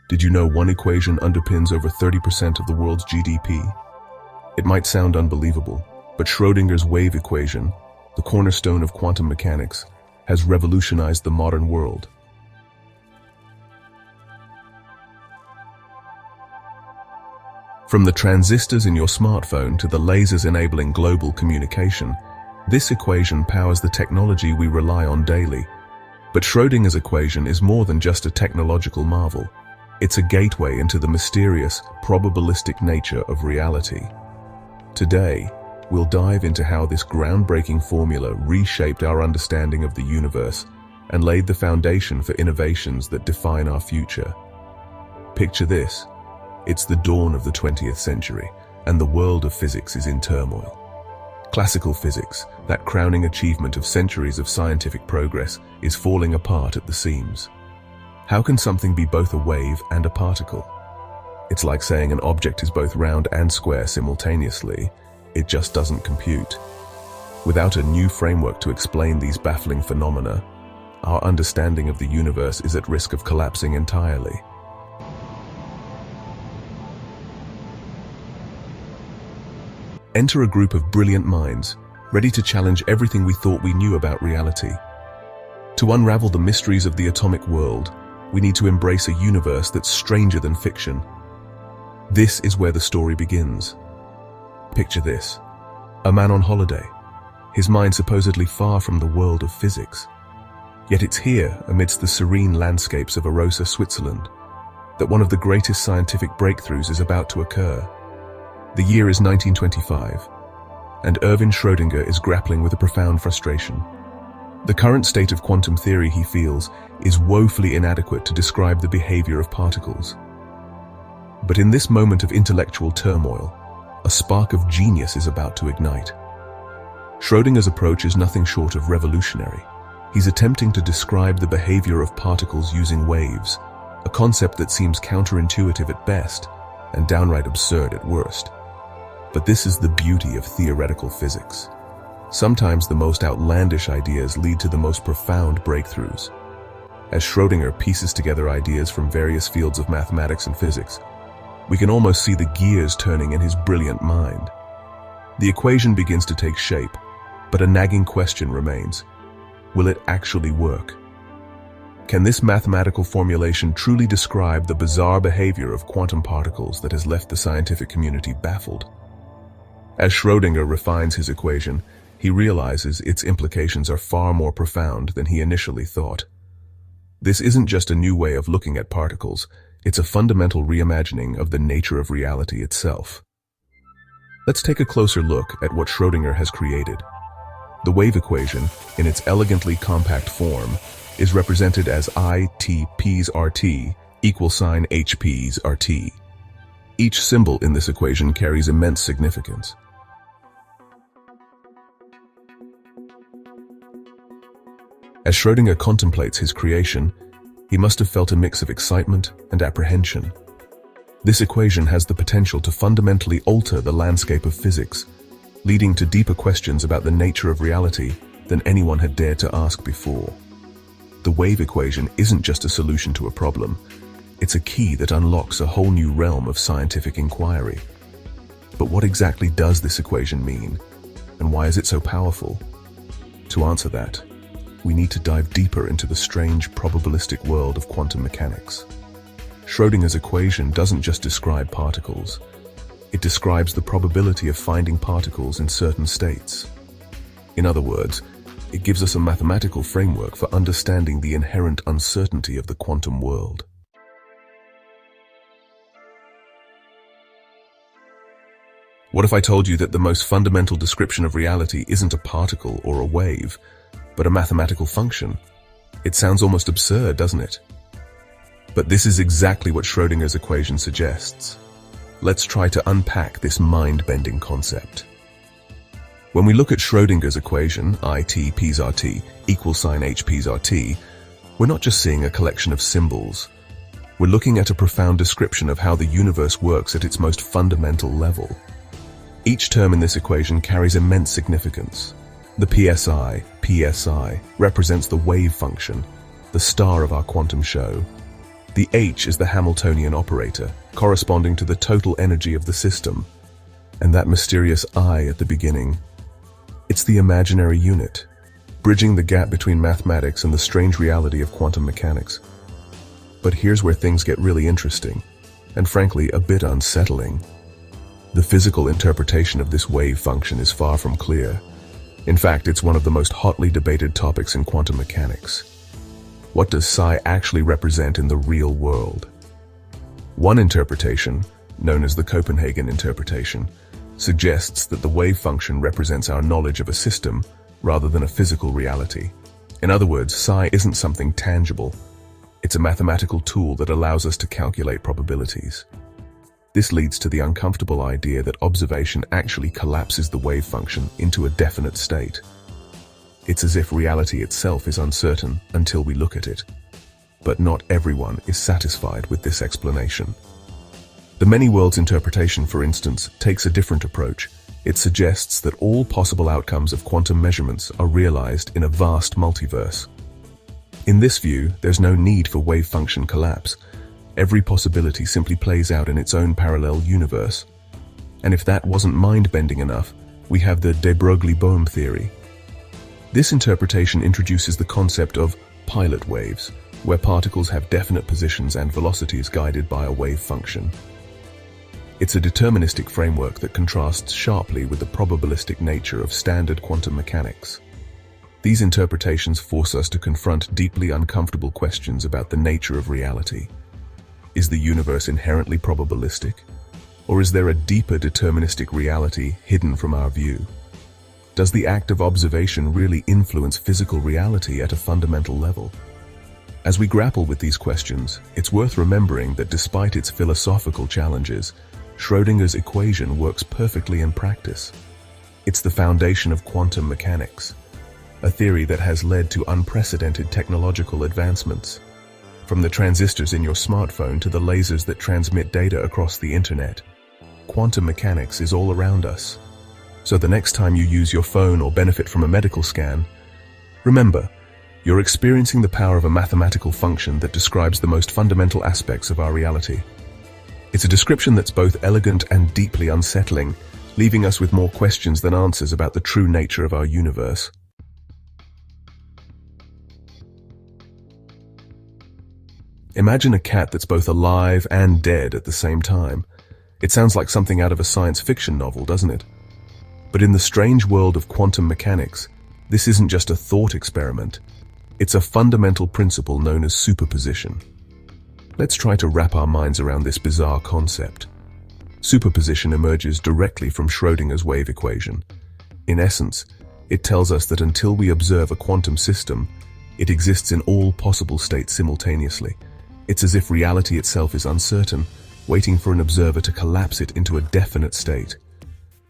Did you know one equation underpins over 30% of the world's GDP? It might sound unbelievable, but Schrödinger's wave equation, the cornerstone of quantum mechanics, has revolutionized the modern world. From the transistors in your smartphone to the lasers enabling global communication, this equation powers the technology we rely on daily. But Schrödinger's equation is more than just a technological marvel. It's a gateway into the mysterious, probabilistic nature of reality. Today, we'll dive into how this groundbreaking formula reshaped our understanding of the universe and laid the foundation for innovations that define our future. Picture this. It's the dawn of the 20th century, and the world of physics is in turmoil. Classical physics, that crowning achievement of centuries of scientific progress, is falling apart at the seams. How can something be both a wave and a particle? It's like saying an object is both round and square simultaneously. It just doesn't compute. Without a new framework to explain these baffling phenomena, our understanding of the universe is at risk of collapsing entirely. Enter a group of brilliant minds, ready to challenge everything we thought we knew about reality. To unravel the mysteries of the atomic world, we need to embrace a universe that's stranger than fiction. This is where the story begins. Picture this. A man on holiday, his mind supposedly far from the world of physics. Yet it's here, amidst the serene landscapes of Arosa, Switzerland, that one of the greatest scientific breakthroughs is about to occur. The year is 1925, and Erwin Schrödinger is grappling with a profound frustration. The current state of quantum theory, he feels, is woefully inadequate to describe the behavior of particles. But in this moment of intellectual turmoil, a spark of genius is about to ignite. Schrödinger's approach is nothing short of revolutionary. He's attempting to describe the behavior of particles using waves, a concept that seems counterintuitive at best and downright absurd at worst. But this is the beauty of theoretical physics. Sometimes the most outlandish ideas lead to the most profound breakthroughs. As Schrödinger pieces together ideas from various fields of mathematics and physics, we can almost see the gears turning in his brilliant mind. The equation begins to take shape, but a nagging question remains. Will it actually work? Can this mathematical formulation truly describe the bizarre behavior of quantum particles that has left the scientific community baffled? As Schrödinger refines his equation, he realizes its implications are far more profound than he initially thought. This isn't just a new way of looking at particles, it's a fundamental reimagining of the nature of reality itself. Let's take a closer look at what Schrödinger has created. The wave equation, in its elegantly compact form, is represented as I(T)P's RT equals sign Hp's RT. Each symbol in this equation carries immense significance. As Schrödinger contemplates his creation, he must have felt a mix of excitement and apprehension. This equation has the potential to fundamentally alter the landscape of physics, leading to deeper questions about the nature of reality than anyone had dared to ask before. The wave equation isn't just a solution to a problem, it's a key that unlocks a whole new realm of scientific inquiry. But what exactly does this equation mean, and why is it so powerful? To answer that, we need to dive deeper into the strange, probabilistic world of quantum mechanics. Schrödinger's equation doesn't just describe particles. It describes the probability of finding particles in certain states. In other words, it gives us a mathematical framework for understanding the inherent uncertainty of the quantum world. What if I told you that the most fundamental description of reality isn't a particle or a wave, but a mathematical function? It sounds almost absurd, doesn't it? But this is exactly what Schrödinger's equation suggests. Let's try to unpack this mind-bending concept. When we look at Schrödinger's equation, I(T)P's RT equals sign Hp's RT, we're not just seeing a collection of symbols. We're looking at a profound description of how the universe works at its most fundamental level. Each term in this equation carries immense significance. The PSI represents the wave function, the star of our quantum show. The H is the Hamiltonian operator, corresponding to the total energy of the system. And that mysterious I at the beginning, it's the imaginary unit, bridging the gap between mathematics and the strange reality of quantum mechanics. But here's where things get really interesting, and frankly, a bit unsettling. The physical interpretation of this wave function is far from clear. In fact, it's one of the most hotly debated topics in quantum mechanics. What does psi actually represent in the real world? One interpretation, known as the Copenhagen interpretation, suggests that the wave function represents our knowledge of a system rather than a physical reality. In other words, psi isn't something tangible. It's a mathematical tool that allows us to calculate probabilities. This leads to the uncomfortable idea that observation actually collapses the wave function into a definite state. It's as if reality itself is uncertain until we look at it. But not everyone is satisfied with this explanation. The many worlds interpretation, for instance, takes a different approach. It suggests that all possible outcomes of quantum measurements are realized in a vast multiverse. In this view, there's no need for wave function collapse. Every possibility simply plays out in its own parallel universe. And if that wasn't mind-bending enough, we have the de Broglie-Bohm theory. This interpretation introduces the concept of pilot waves, where particles have definite positions and velocities guided by a wave function. It's a deterministic framework that contrasts sharply with the probabilistic nature of standard quantum mechanics. These interpretations force us to confront deeply uncomfortable questions about the nature of reality. Is the universe inherently probabilistic? Or is there a deeper deterministic reality hidden from our view? Does the act of observation really influence physical reality at a fundamental level? As we grapple with these questions, it's worth remembering that despite its philosophical challenges, Schrödinger's equation works perfectly in practice. It's the foundation of quantum mechanics, a theory that has led to unprecedented technological advancements. From the transistors in your smartphone to the lasers that transmit data across the internet, quantum mechanics is all around us. So the next time you use your phone or benefit from a medical scan, remember, you're experiencing the power of a mathematical function that describes the most fundamental aspects of our reality. It's a description that's both elegant and deeply unsettling, leaving us with more questions than answers about the true nature of our universe. Imagine a cat that's both alive and dead at the same time. It sounds like something out of a science fiction novel, doesn't it? But in the strange world of quantum mechanics, this isn't just a thought experiment. It's a fundamental principle known as superposition. Let's try to wrap our minds around this bizarre concept. Superposition emerges directly from Schrödinger's wave equation. In essence, it tells us that until we observe a quantum system, it exists in all possible states simultaneously. It's as if reality itself is uncertain, waiting for an observer to collapse it into a definite state.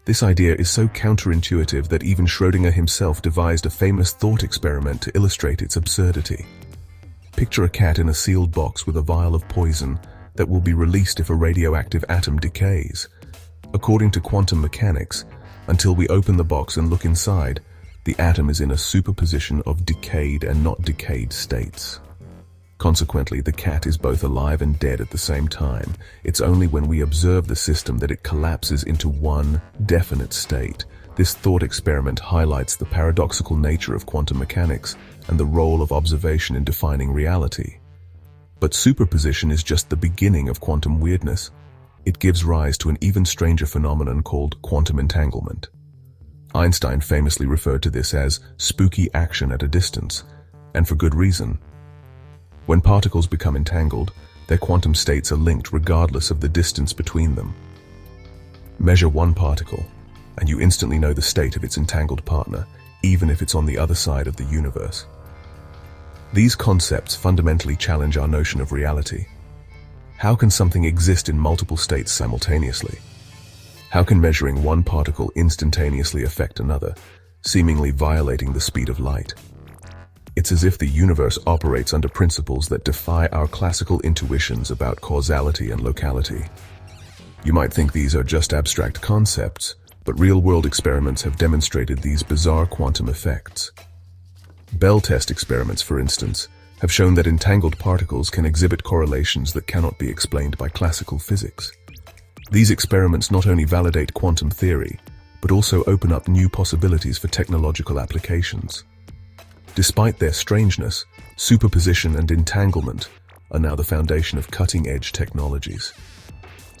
This idea is so counterintuitive that even Schrödinger himself devised a famous thought experiment to illustrate its absurdity. Picture a cat in a sealed box with a vial of poison that will be released if a radioactive atom decays. According to quantum mechanics, until we open the box and look inside, the atom is in a superposition of decayed and not decayed states. Consequently, the cat is both alive and dead at the same time. It's only when we observe the system that it collapses into one definite state. This thought experiment highlights the paradoxical nature of quantum mechanics and the role of observation in defining reality. But superposition is just the beginning of quantum weirdness. It gives rise to an even stranger phenomenon called quantum entanglement. Einstein famously referred to this as spooky action at a distance, and for good reason. When particles become entangled, their quantum states are linked regardless of the distance between them. Measure one particle, and you instantly know the state of its entangled partner, even if it's on the other side of the universe. These concepts fundamentally challenge our notion of reality. How can something exist in multiple states simultaneously? How can measuring one particle instantaneously affect another, seemingly violating the speed of light? It's as if the universe operates under principles that defy our classical intuitions about causality and locality. You might think these are just abstract concepts, but real-world experiments have demonstrated these bizarre quantum effects. Bell test experiments, for instance, have shown that entangled particles can exhibit correlations that cannot be explained by classical physics. These experiments not only validate quantum theory, but also open up new possibilities for technological applications. Despite their strangeness, superposition and entanglement are now the foundation of cutting-edge technologies.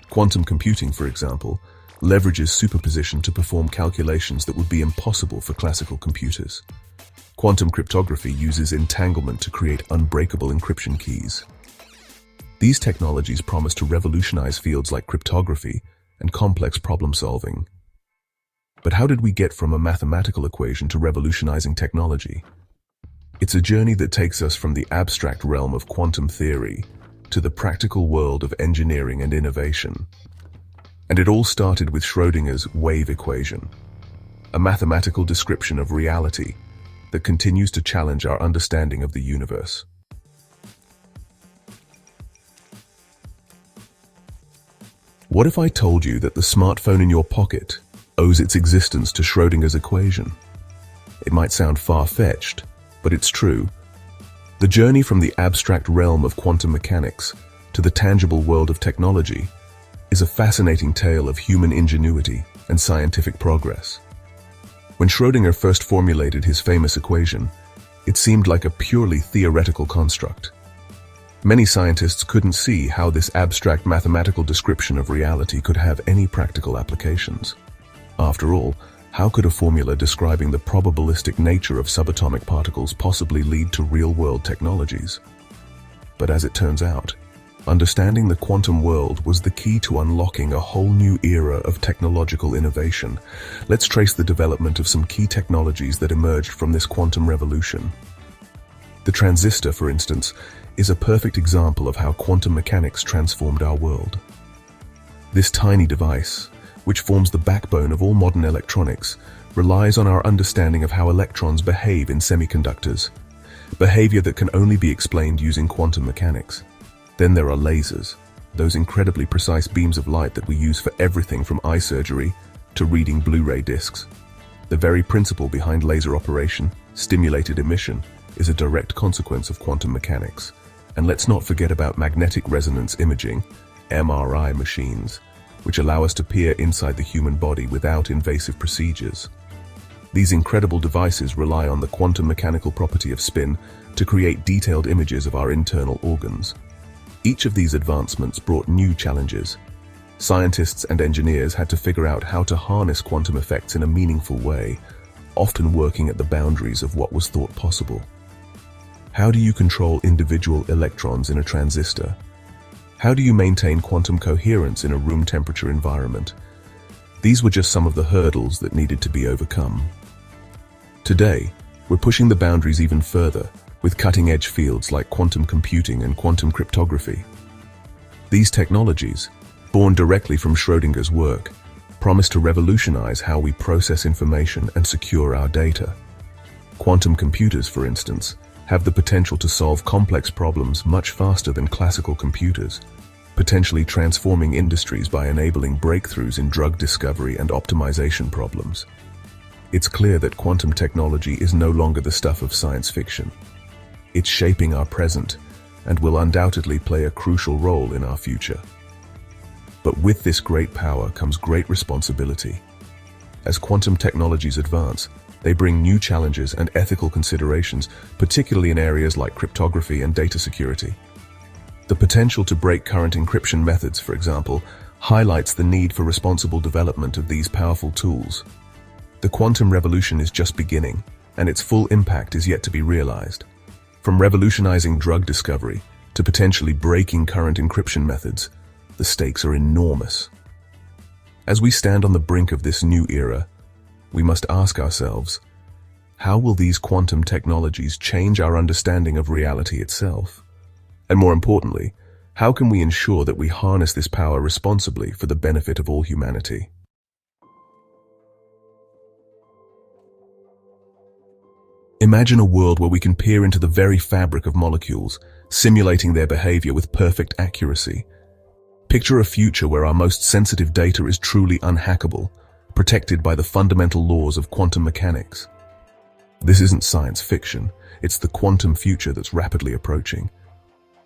Quantum computing, for example, leverages superposition to perform calculations that would be impossible for classical computers. Quantum cryptography uses entanglement to create unbreakable encryption keys. These technologies promise to revolutionize fields like cryptography and complex problem-solving. But how did we get from a mathematical equation to revolutionizing technology? It's a journey that takes us from the abstract realm of quantum theory to the practical world of engineering and innovation. And it all started with Schrödinger's wave equation, a mathematical description of reality that continues to challenge our understanding of the universe. What if I told you that the smartphone in your pocket owes its existence to Schrödinger's equation? It might sound far-fetched, but it's true. The journey from the abstract realm of quantum mechanics to the tangible world of technology is a fascinating tale of human ingenuity and scientific progress. When Schrödinger first formulated his famous equation, it seemed like a purely theoretical construct. Many scientists couldn't see how this abstract mathematical description of reality could have any practical applications. After all, how could a formula describing the probabilistic nature of subatomic particles possibly lead to real-world technologies? But as it turns out, understanding the quantum world was the key to unlocking a whole new era of technological innovation. Let's trace the development of some key technologies that emerged from this quantum revolution. The transistor, for instance, is a perfect example of how quantum mechanics transformed our world. This tiny device, which forms the backbone of all modern electronics, relies on our understanding of how electrons behave in semiconductors, behavior that can only be explained using quantum mechanics. Then there are lasers, those incredibly precise beams of light that we use for everything from eye surgery to reading Blu-ray discs. The very principle behind laser operation, stimulated emission, is a direct consequence of quantum mechanics. And let's not forget about magnetic resonance imaging, MRI machines, which allow us to peer inside the human body without invasive procedures. These incredible devices rely on the quantum mechanical property of spin to create detailed images of our internal organs. Each of these advancements brought new challenges. Scientists and engineers had to figure out how to harness quantum effects in a meaningful way, often working at the boundaries of what was thought possible. How do you control individual electrons in a transistor? How do you maintain quantum coherence in a room temperature environment? These were just some of the hurdles that needed to be overcome. Today, we're pushing the boundaries even further with cutting-edge fields like quantum computing and quantum cryptography. These technologies, born directly from Schrödinger's work, promise to revolutionize how we process information and secure our data. Quantum computers, for instance, have the potential to solve complex problems much faster than classical computers, potentially transforming industries by enabling breakthroughs in drug discovery and optimization problems. It's clear that quantum technology is no longer the stuff of science fiction. It's shaping our present and will undoubtedly play a crucial role in our future. But with this great power comes great responsibility. As quantum technologies advance, they bring new challenges and ethical considerations, particularly in areas like cryptography and data security. The potential to break current encryption methods, for example, highlights the need for responsible development of these powerful tools. The quantum revolution is just beginning, and its full impact is yet to be realized. From revolutionizing drug discovery to potentially breaking current encryption methods, the stakes are enormous. As we stand on the brink of this new era, we must ask ourselves, how will these quantum technologies change our understanding of reality itself? And more importantly, how can we ensure that we harness this power responsibly for the benefit of all humanity? Imagine a world where we can peer into the very fabric of molecules, simulating their behavior with perfect accuracy. Picture a future where our most sensitive data is truly unhackable, protected by the fundamental laws of quantum mechanics. This isn't science fiction. it's the quantum future that's rapidly approaching.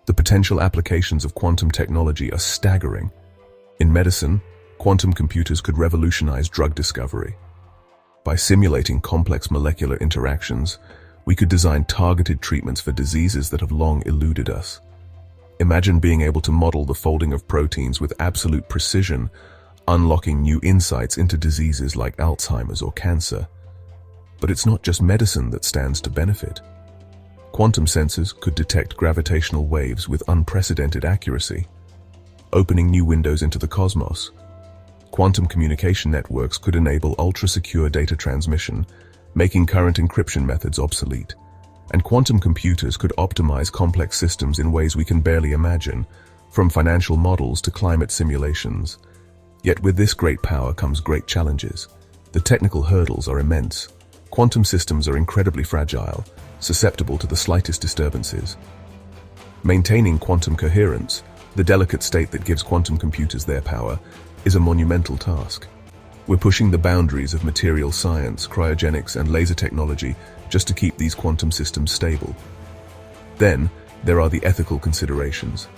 The potential applications of quantum technology are staggering. In medicine, quantum computers could revolutionize drug discovery. By simulating complex molecular interactions, we could design targeted treatments for diseases that have long eluded us. Imagine being able to model the folding of proteins with absolute precision, unlocking new insights into diseases like Alzheimer's or cancer. But it's not just medicine that stands to benefit. Quantum sensors could detect gravitational waves with unprecedented accuracy, opening new windows into the cosmos. Quantum communication networks could enable ultra-secure data transmission, making current encryption methods obsolete. And quantum computers could optimize complex systems in ways we can barely imagine, from financial models to climate simulations. Yet with this great power comes great challenges. The technical hurdles are immense. Quantum systems are incredibly fragile, susceptible to the slightest disturbances. Maintaining quantum coherence, the delicate state that gives quantum computers their power, is a monumental task. We're pushing the boundaries of material science, cryogenics, and laser technology just to keep these quantum systems stable. Then, there are the ethical considerations.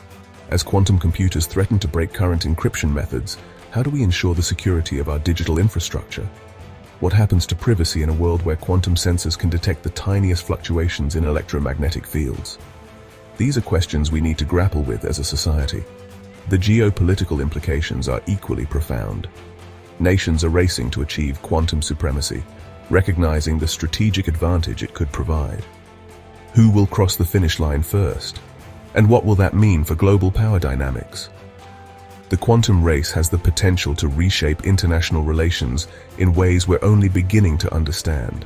As quantum computers threaten to break current encryption methods, how do we ensure the security of our digital infrastructure? What happens to privacy in a world where quantum sensors can detect the tiniest fluctuations in electromagnetic fields? These are questions we need to grapple with as a society. The geopolitical implications are equally profound. Nations are racing to achieve quantum supremacy, recognizing the strategic advantage it could provide. Who will cross the finish line first? And what will that mean for global power dynamics? The quantum race has the potential to reshape international relations in ways we're only beginning to understand.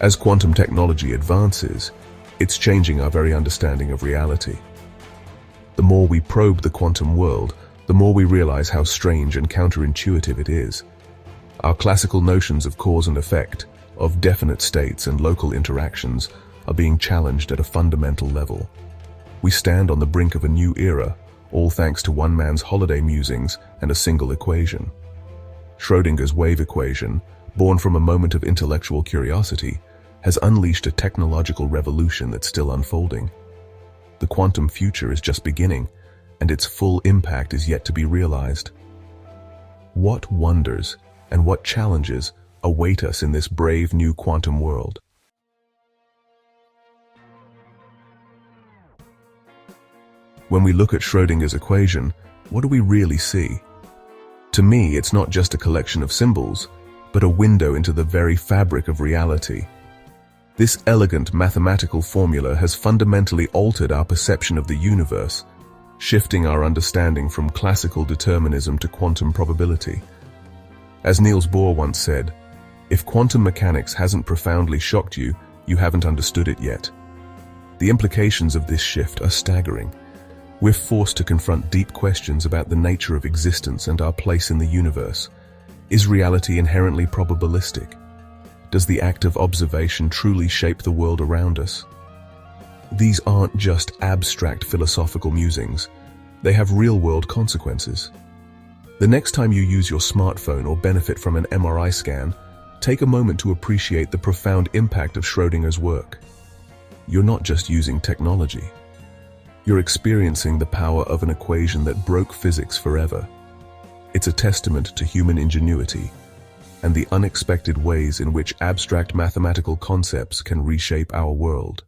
As quantum technology advances, it's changing our very understanding of reality. The more we probe the quantum world, the more we realize how strange and counterintuitive it is. Our classical notions of cause and effect, of definite states and local interactions, are being challenged at a fundamental level. We stand on the brink of a new era, all thanks to one man's holiday musings and a single equation. Schrödinger's wave equation, born from a moment of intellectual curiosity, has unleashed a technological revolution that's still unfolding. The quantum future is just beginning, and its full impact is yet to be realized. What wonders and what challenges await us in this brave new quantum world? When we look at Schrödinger's equation, what do we really see? To me, it's not just a collection of symbols, but a window into the very fabric of reality. This elegant mathematical formula has fundamentally altered our perception of the universe, shifting our understanding from classical determinism to quantum probability. As Niels Bohr once said, if quantum mechanics hasn't profoundly shocked you, you haven't understood it yet. The implications of this shift are staggering. We're forced to confront deep questions about the nature of existence and our place in the universe. Is reality inherently probabilistic? Does the act of observation truly shape the world around us? These aren't just abstract philosophical musings. They have real-world consequences. The next time you use your smartphone or benefit from an MRI scan, take a moment to appreciate the profound impact of Schrödinger's work. You're not just using technology. You're experiencing the power of an equation that broke physics forever. It's a testament to human ingenuity and the unexpected ways in which abstract mathematical concepts can reshape our world.